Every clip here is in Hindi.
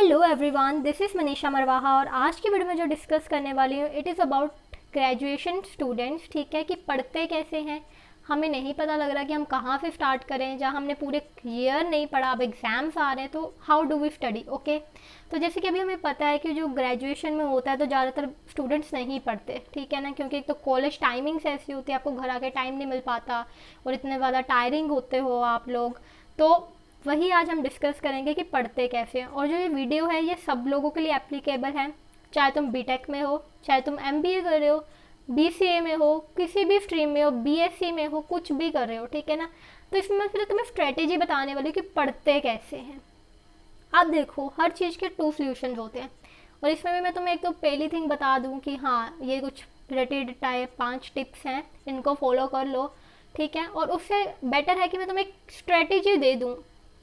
Hello everyone, this is Manisha Marwaha और आज की वीडियो में जो डिस्कस करने वाली हूँ it is about graduation students. ठीक है कि पढ़ते कैसे हैं, हमें नहीं पता लग रहा कि हम कहाँ से स्टार्ट करें। जहाँ हमने पूरे ईयर नहीं पढ़ा, अब एग्ज़ाम्स आ रहे हैं तो how do we study. Okay, तो जैसे कि अभी हमें पता है कि जो ग्रेजुएशन में होता है तो ज़्यादातर स्टूडेंट्स नहीं पढ़ते, ठीक है ना, क्योंकि एक तो कॉलेज टाइमिंग्स ऐसी होती है, आपको घर आके टाइम नहीं मिल पाता और इतने ज़्यादा टायरिंग होते हो आप लोग। तो वही आज हम डिस्कस करेंगे कि पढ़ते कैसे हैं। और जो ये वीडियो है ये सब लोगों के लिए एप्लीकेबल है, चाहे तुम बीटेक में हो, चाहे तुम एमबीए कर रहे हो, बीसीए में हो, किसी भी स्ट्रीम में हो, बीएससी में हो, कुछ भी कर रहे हो, ठीक है ना। तो इसमें मैं फिर तुम्हें स्ट्रेटेजी बताने वाली हूँ कि पढ़ते कैसे हैं। अब देखो, हर चीज़ के टू सोल्यूशन होते हैं और इसमें भी मैं तुम्हें एक तो पहली थिंग बता दूँ कि हाँ ये कुछ रटे रटाए 5 टिप्स हैं, इनको फॉलो कर लो, ठीक है। और उससे बेटर है कि मैं तुम्हें एक स्ट्रेटेजी दे दूँ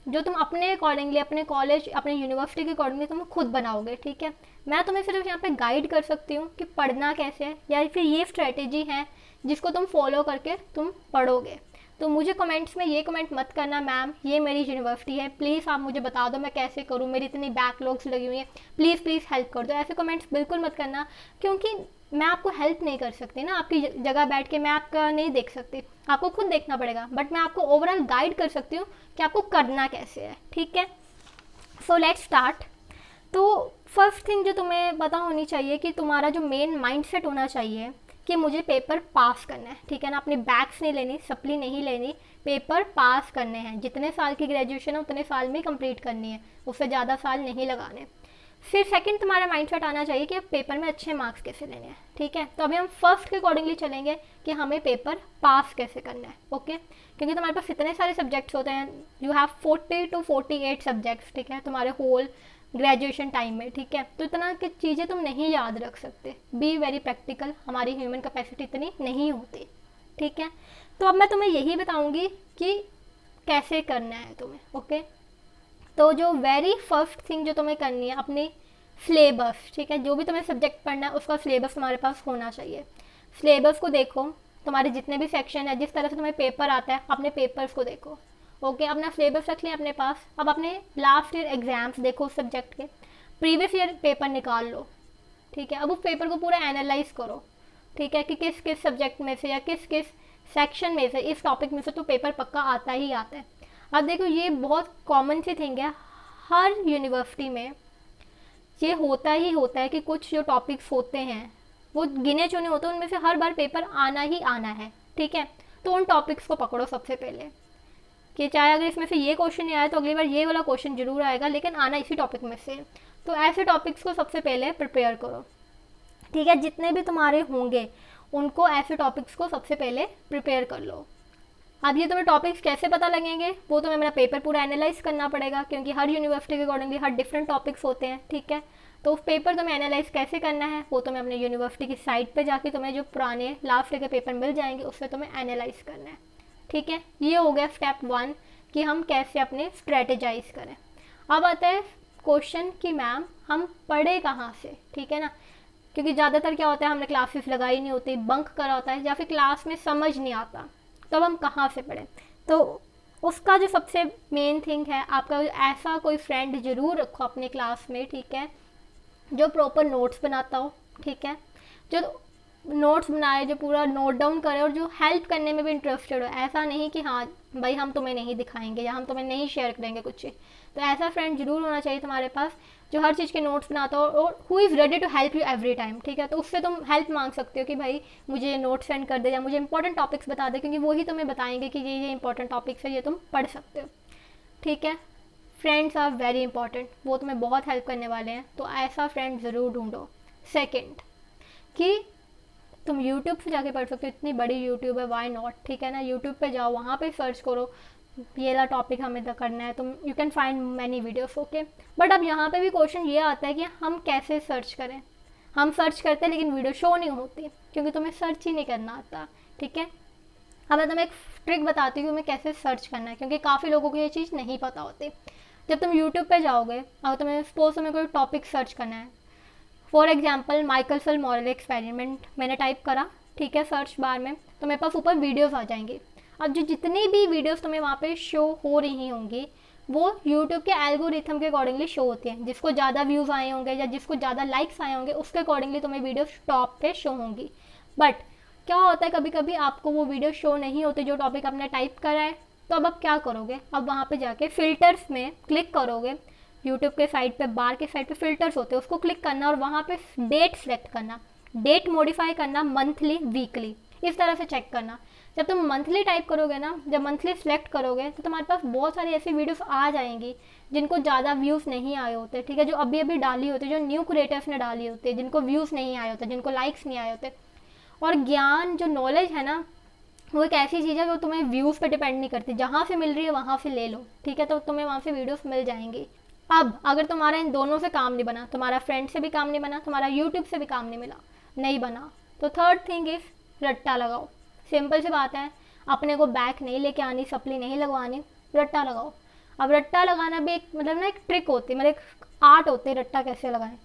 जो तुम अपने अकॉर्डिंगली, अपने कॉलेज, अपने यूनिवर्सिटी के अकॉर्डिंगली तुम खुद बनाओगे, ठीक है। मैं तुम्हें सिर्फ यहाँ पे गाइड कर सकती हूँ कि पढ़ना कैसे है, या फिर ये स्ट्रेटेजी है जिसको तुम फॉलो करके तुम पढ़ोगे। तो मुझे कमेंट्स में ये कमेंट मत करना मैम ये मेरी यूनिवर्सिटी है, प्लीज़ आप मुझे बता दो मैं कैसे करूँ, मेरी इतनी बैकलॉग्स लगी हुई है, प्लीज़ प्लीज़ हेल्प कर दो। ऐसे कमेंट्स बिल्कुल मत करना, क्योंकि मैं आपको हेल्प नहीं कर सकती ना, आपकी जगह बैठ के मैं आपका नहीं देख सकती, आपको खुद देखना पड़ेगा। बट मैं आपको ओवरऑल गाइड कर सकती हूँ कि आपको करना कैसे है, ठीक है। So let's start. तो फर्स्ट थिंग जो तुम्हें पता होनी चाहिए कि तुम्हारा जो मेन माइंडसेट होना चाहिए कि मुझे पेपर पास करना है, ठीक है ना। अपनी बैक्स नहीं लेनी, सप्ली नहीं लेनी, पेपर पास करने हैं। जितने साल की ग्रेजुएशन है उतने साल में कंप्लीट करनी है, उससे ज़्यादा साल नहीं लगाने। फिर सेकंड तुम्हारा माइंडसेट आना चाहिए कि अब पेपर में अच्छे मार्क्स कैसे लेने हैं, ठीक है। तो अभी हम फर्स्ट के अकॉर्डिंगली चलेंगे कि हमें पेपर पास कैसे करना है, ओके। क्योंकि तुम्हारे पास इतने सारे सब्जेक्ट्स होते हैं, यू हैव 40 to 48 सब्जेक्ट्स, ठीक है, तुम्हारे होल ग्रेजुएशन टाइम में, ठीक है। तो इतना की चीज़ें तुम नहीं याद रख सकते, बी वेरी प्रैक्टिकल, हमारी ह्यूमन कैपेसिटी इतनी नहीं होती, ठीक है। तो अब मैं तुम्हें यही बताऊंगी कि कैसे करना है तुम्हें, ओके। तो जो वेरी फर्स्ट थिंग जो तुम्हें करनी है, अपनी सिलेबस, ठीक है, जो भी तुम्हें सब्जेक्ट पढ़ना है उसका सिलेबस तुम्हारे पास होना चाहिए। सिलेबस को देखो, तुम्हारे जितने भी सेक्शन है, जिस तरह से तुम्हें पेपर आता है अपने पेपर्स को देखो, ओके। अपना सिलेबस रख लिया अपने पास। अब अपने लास्ट ईयर एग्जाम्स देखो उस सब्जेक्ट के, प्रीवियस ईयर पेपर निकाल लो, ठीक है। अब उस पेपर को पूरा एनालाइज करो, ठीक है, कि किस किस सब्जेक्ट में से या किस किस सेक्शन में से, इस टॉपिक में से तो पेपर पक्का आता ही आता है। अब देखो ये बहुत कॉमन सी थिंग है, हर यूनिवर्सिटी में ये होता ही होता है कि कुछ जो टॉपिक्स होते हैं वो गिने चुने होते हैं, उनमें से हर बार पेपर आना ही आना है, ठीक है। तो उन टॉपिक्स को पकड़ो सबसे पहले, कि चाहे अगर इसमें से ये क्वेश्चन नहीं आया तो अगली बार ये वाला क्वेश्चन जरूर आएगा, लेकिन आना इसी टॉपिक में से। तो ऐसे टॉपिक्स को सबसे पहले प्रिपेयर करो, ठीक है। जितने भी तुम्हारे होंगे उनको, ऐसे टॉपिक्स को सबसे पहले प्रिपेयर कर लो। अब ये तुम्हें टॉपिक्स कैसे पता लगेंगे, वो तुम्हें मेरा पेपर पूरा एनालाइज करना पड़ेगा, क्योंकि हर यूनिवर्सिटी के अकॉर्डिंगली हर डिफरेंट टॉपिक्स होते हैं, ठीक है। तो उस पेपर तुम्हें एनालाइज कैसे करना है वो तुम्हें अपने यूनिवर्सिटी की साइट पे जाके तुम्हें जो पुराने लास्ट के पेपर मिल जाएंगे उससे तुम्हें एनालाइज करना है, ठीक है। ये हो गया स्टेप 1 कि हम कैसे अपने स्ट्रेटेजाइज करें। अब आता है क्वेश्चन कि मैम हम पढ़े कहाँ से, ठीक है ना। क्योंकि ज़्यादातर क्या होता है, हमने क्लासेस लगाई नहीं होती, बंक करा होता है, या फिर क्लास में समझ नहीं आता, तब हम कहाँ से पढ़ें। तो उसका जो सबसे मेन थिंग है, आपका ऐसा कोई फ्रेंड ज़रूर रखो अपने क्लास में, ठीक है, जो प्रॉपर नोट्स बनाता हो, ठीक है, जो नोट्स बनाए, जो पूरा नोट डाउन करे और जो हेल्प करने में भी इंटरेस्टेड हो। ऐसा नहीं कि हाँ भाई हम तुम्हें नहीं दिखाएंगे या हम तुम्हें नहीं शेयर करेंगे कुछ चीज़। तो ऐसा फ्रेंड जरूर होना चाहिए तुम्हारे पास जो हर चीज़ के नोट्स बनाता हो और who is ready to help you every time, ठीक है। तो उससे तुम हेल्प मांग सकते हो कि भाई मुझे नोट सेंड कर दे या मुझे इंपॉर्टेंट टॉपिक्स बता दे, क्योंकि वही तुम्हें बताएंगे कि ये इंपॉर्टेंट टॉपिक्स है, ये तुम पढ़ सकते हो, ठीक है। फ्रेंड्स आर वेरी इंपॉर्टेंट, वो तुम्हें बहुत हेल्प करने वाले हैं, तो ऐसा फ्रेंड ज़रूर ढूंढो। सेकेंड कि तुम यूट्यूब से जाके पढ़ सकते हो, इतनी बड़ी यूट्यूब है, वाई नॉट, ठीक है ना। यूट्यूब पे जाओ, वहाँ पे सर्च करो ये वाला टॉपिक हमें तो करना है, तुम you can find many videos, okay. But अब यहाँ पे भी क्वेश्चन ये आता है कि हम कैसे सर्च करें। हम सर्च करते हैं लेकिन वीडियो शो नहीं होती, क्योंकि तुम्हें सर्च ही नहीं करना आता, ठीक है। अब मैं तुम्हें एक ट्रिक बताती हूँ कि हमें कैसे सर्च करना है, क्योंकि काफ़ी लोगों को ये चीज़ नहीं पता होती। जब तुम यूट्यूब पे जाओगे और तुम्हें सपोज तुम्हें कोई टॉपिक सर्च करना है, for example Michelson moral experiment मैंने टाइप करा, ठीक है, सर्च बार में, तो मेरे पास ऊपर वीडियोस आ जाएंगी। अब जो जितनी भी वीडियोस तुम्हें वहाँ पे शो हो रही होंगी वो यूट्यूब के एल्गोरिथम के अकॉर्डिंगली शो होती हैं। जिसको ज़्यादा व्यूज़ आए होंगे या जिसको ज़्यादा लाइक्स आए होंगे उसके अकॉर्डिंगली तुम्हें वीडियो टॉप पे शो होंगी। बट क्या होता है कभी कभी आपको वो वीडियो शो नहीं होती जो टॉपिक आपने टाइप करा है, तो अब आप क्या करोगे, अब वहाँ पे जाके फ़िल्टर्स में क्लिक करोगे। यूट्यूब के साइड पे बार के साइड पे फ़िल्टर्स होते हैं, उसको क्लिक करना और वहाँ पे डेट सेलेक्ट करना, डेट मॉडिफाई करना मंथली वीकली, इस तरह से चेक करना। जब तुम मंथली टाइप करोगे ना, जब मंथली सेलेक्ट करोगे तो तुम्हारे पास बहुत सारी ऐसी वीडियोस आ जाएंगी जिनको ज़्यादा व्यूज़ नहीं आए होते, ठीक है, जो अभी अभी डाली होती है, जो न्यू क्रिएटर्स ने डाली होती है, जिनको व्यूज़ नहीं आए होते, जिनको लाइक्स नहीं आए होते। और ज्ञान जो नॉलेज है ना, वो एक ऐसी चीज़ है जो तुम्हें व्यूज़ पे डिपेंड नहीं करती, जहाँ से मिल रही है वहाँ से ले लो, ठीक है, तो तुम्हें वहाँ से वीडियोस मिल जाएंगी। अब अगर तुम्हारा इन दोनों से काम नहीं बना, तुम्हारा फ्रेंड से भी काम नहीं बना, तुम्हारा यूट्यूब से भी काम नहीं बना, तो थर्ड थिंग इज़ रट्टा लगाओ। सिंपल सी बात है, अपने को बैक नहीं लेके आनी, सप्ली नहीं लगवानी, रट्टा लगाओ। अब रट्टा लगाना भी एक मतलब ना एक ट्रिक होती है, मतलब एक आर्ट होती है रट्टा कैसे लगाएं।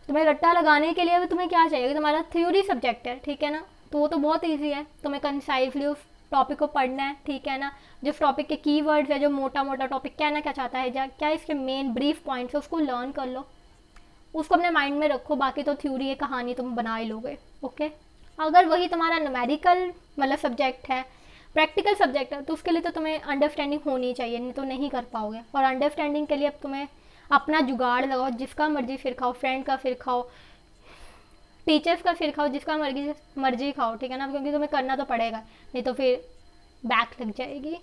तुम्हें रट्टा लगाने के लिए भी तुम्हें क्या चाहिए, तुम्हारा थ्योरी सब्जेक्ट है, ठीक है ना, तो वो तो बहुत ईजी है, तुम्हें कंसाइजली उस टॉपिक को पढ़ना है, ठीक है ना, जिस टॉपिक के कीवर्ड्स है, जो मोटा मोटा टॉपिक कहना क्या चाहता है, क्या इसके मेन ब्रीफ पॉइंट्स है, उसको लर्न कर लो, उसको अपने माइंड में रखो, बाकी तो थ्योरी है, कहानी तुम बना ही लोगे। ओके, अगर वही तुम्हारा न्यूमेरिकल मतलब सब्जेक्ट है, प्रैक्टिकल सब्जेक्ट है, तो उसके लिए तो तुम्हें अंडरस्टैंडिंग होनी चाहिए, नहीं तो नहीं कर पाओगे। और अंडरस्टैंडिंग के लिए अब तुम्हें अपना जुगाड़ लगाओ, जिसका मर्जी फिर खाओ, फ्रेंड का फिर खाओ, टीचर्स का फिर खाओ, जिसका मर्जी खाओ, ठीक है ना, क्योंकि तुम्हें करना तो पड़ेगा, नहीं तो फिर बैक लग जाएगी।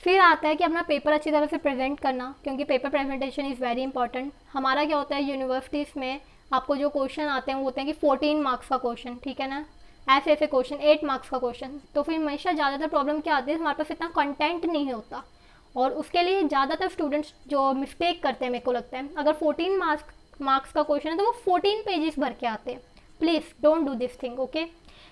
फिर आता है कि अपना पेपर अच्छी तरह से प्रेजेंट करना, क्योंकि paper presentation is very important. हमारा क्या होता है यूनिवर्सिटीज़ में, आपको जो क्वेश्चन आते हैं वो होते हैं कि 14 मार्क्स का क्वेश्चन, ठीक है ना, ऐसे क्वेश्चन 8 मार्क्स का क्वेश्चन, तो फिर हमेशा ज़्यादातर प्रॉब्लम क्या आती है, हमारे पास इतना कंटेंट नहीं होता, और उसके लिए ज़्यादातर स्टूडेंट्स जो मिस्टेक करते हैं, मेरे को लगता है, अगर 14 मार्क्स का क्वेश्चन है तो वो 14 पेजेस भर के आते हैं। Please don't do this thing, okay,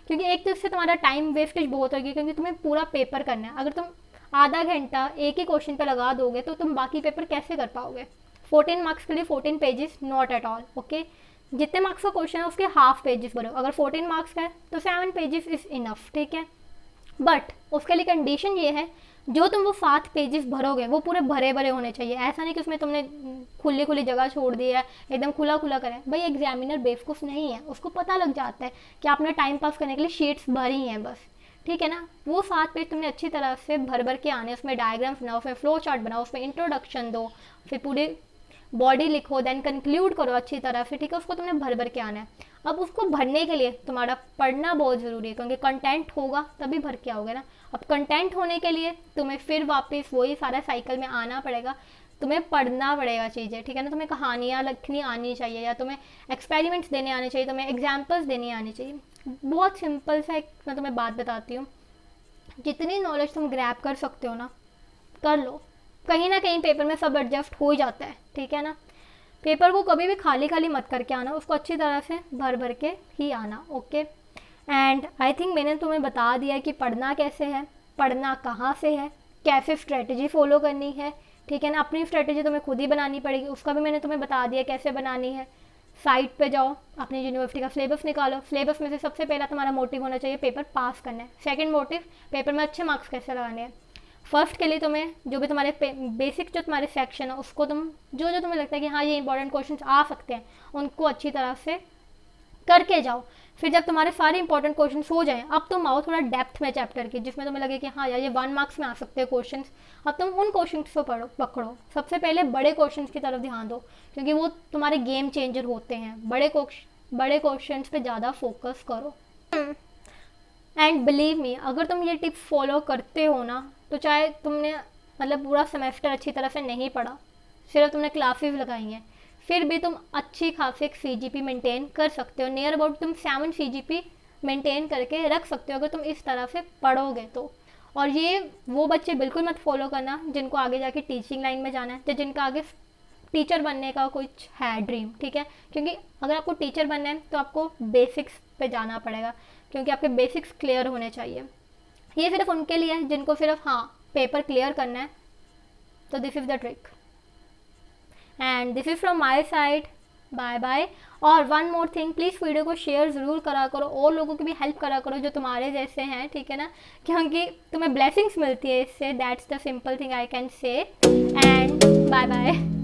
क्योंकि एक तो इससे तुम्हारा टाइम वेस्टेज बहुत होगी, क्योंकि तुम्हें पूरा पेपर करना है। अगर तुम आधा घंटा एक ही क्वेश्चन पे लगा दोगे तो तुम बाकी पेपर कैसे कर पाओगे। 14 मार्क्स के लिए 14 pages not at all, okay, जितने मार्क्स का क्वेश्चन है उसके हाफ पेजेस भरो। अगर 14 मार्क्स का है तो 7 पेजेस इज़ इनफ, ठीक है, बट उसके लिए कंडीशन ये है, जो तुम वो 7 पेजेस भरोगे वो पूरे भरे भरे होने चाहिए। ऐसा नहीं कि उसमें तुमने खुली खुली जगह छोड़ दी है, एकदम खुला खुला करें। भाई एग्जामिनर बेवकूफ़ नहीं है, उसको पता लग जाता है कि आपने टाइम पास करने के लिए शीट्स भरी हैं बस, ठीक है ना। वो 7 पेज तुमने अच्छी तरह से भर भर के आने, उसमें डायग्राम्स बनाओ, उसमें फ्लो चार्ट बनाओ, उसमें इंट्रोडक्शन दो, फिर पूरी बॉडी लिखो, देन कंक्लूड करो अच्छी तरह से, ठीक है, उसको तुमने भर भर के आना है। अब उसको भरने के लिए तुम्हारा पढ़ना बहुत ज़रूरी है, क्योंकि कंटेंट होगा तभी भर के आओगे ना। अब कंटेंट होने के लिए तुम्हें फिर वापस वही सारा साइकिल में आना पड़ेगा, तुम्हें पढ़ना पड़ेगा चीज़ें, ठीक है ना, तुम्हें कहानियाँ लिखनी आनी चाहिए, या तुम्हें एक्सपेरिमेंट्स देने आने चाहिए, तुम्हें एग्जाम्पल्स देनी आनी चाहिए। बहुत सिंपल सा एक मैं तुम्हें बात बताती हूँ, जितनी नॉलेज तुम ग्रैब कर सकते हो ना कर लो, कहीं ना कहीं पेपर में सब एडजस्ट हो ही जाता है, ठीक है ना। पेपर को कभी भी खाली खाली मत करके आना, उसको अच्छी तरह से भर भर के ही आना, ओके। एंड आई थिंक मैंने तुम्हें बता दिया कि पढ़ना कैसे है, पढ़ना कहाँ से है, कैसे स्ट्रेटजी फॉलो करनी है, ठीक है ना। अपनी स्ट्रेटजी तुम्हें खुद ही बनानी पड़ेगी, उसका भी मैंने तुम्हें बता दिया कैसे बनानी है। साइट पे जाओ, अपनी यूनिवर्सिटी का सिलेबस निकालो, सिलेबस में से सबसे पहला तुम्हारा मोटिव होना चाहिए पेपर पास करना है। सेकंड मोटिव, पेपर में अच्छे मार्क्स कैसे लगाने हैं। फर्स्ट के लिए तुम्हें जो भी तुम्हारे बेसिक जो तुम्हारे सेक्शन है उसको तुम जो तुम्हें लगता है कि हाँ ये इंपॉर्टेंट क्वेश्चंस आ सकते हैं उनको अच्छी तरह से करके जाओ। फिर जब तुम्हारे सारे इंपॉर्टेंट क्वेश्चन हो जाएं, अब तुम आओ थोड़ा डेप्थ में चैप्टर की, जिसमें तुम्हें लगे कि हाँ यार ये 1 मार्क्स में आ सकते हैं क्वेश्चन। अब तुम उन क्वेश्चन को पकड़ो। सबसे पहले बड़े क्वेश्चन की तरफ ध्यान दो, क्योंकि वो तुम्हारे गेम चेंजर होते हैं। बड़े क्वेश्चन पे ज़्यादा फोकस करो। एंड बिलीव मी, अगर तुम ये टिप्स फॉलो करते हो ना, तो चाहे तुमने मतलब पूरा सेमेस्टर अच्छी तरह से नहीं पढ़ा, सिर्फ तुमने क्लासेस लगाई हैं, फिर भी तुम अच्छी खासी एक CGP मेंटेन कर सकते हो। नियर अबाउट तुम 7 CGP मेंटेन करके रख सकते हो अगर तुम इस तरह से पढ़ोगे तो। और ये वो बच्चे बिल्कुल मत फॉलो करना जिनको आगे जाके टीचिंग लाइन में जाना है, तो जिनका आगे टीचर बनने का कुछ है ड्रीम, ठीक है। क्योंकि अगर आपको टीचर बनना है तो आपको बेसिक्स पे जाना पड़ेगा, क्योंकि आपके बेसिक्स क्लियर होने चाहिए। ये सिर्फ उनके लिए है जिनको सिर्फ हाँ पेपर क्लियर करना है, तो this is the trick and this is from my side. Bye bye. और one more thing, please video को शेयर ज़रूर करा करो, और लोगों की भी हेल्प करा करो जो तुम्हारे जैसे हैं, ठीक है ना, क्योंकि तुम्हें ब्लेसिंग्स मिलती है इससे। That's the simple thing I can say. And bye bye.